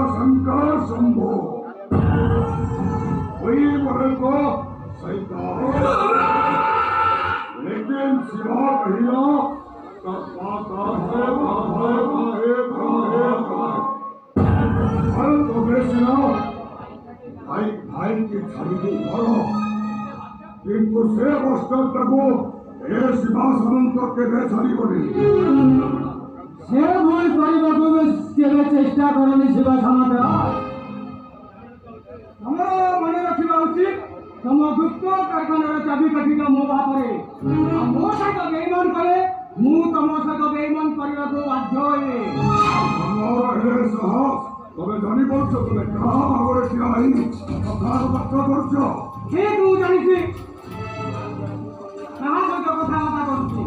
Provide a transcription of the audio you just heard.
शंकर शंभो वही बोले को सैतान, लेकिन शिवा कहिया तो बेचना भाई भाई की छवि को मारो, किंतु से बस्तर तक ए शिवा समंत के बेचारी बनी से भूल କରିବାକୁ କେବେ ଚେଷ୍ଟା କରନି ଶିବା ସମାଜ। ଆମର ମନେ ରଖିବା ଉଚିତ ତମ ଗୁପ୍ତ କାରଖାନାର ଚାବିକାଠିଟା ମୋ ବାପରେ, ମୋ ସହିତ ବେଇମାନ କଲେ ମୁଁ ତମ ସହିତ ବେଇମାନ କରିବାକୁ ବାଧ୍ୟ ହୁଏ। ତମେ ଜାଣିପାରୁଛ ତମେ କାହା ଭାବରେ ଠିଆ ହେଇ କଥାର ବାର୍ତ୍ତା କରୁଛ? ଠିକ ମୁଁ ଜାଣିଛି କାହା ସହିତ କଥାବାର୍ତ୍ତା କରୁଛି।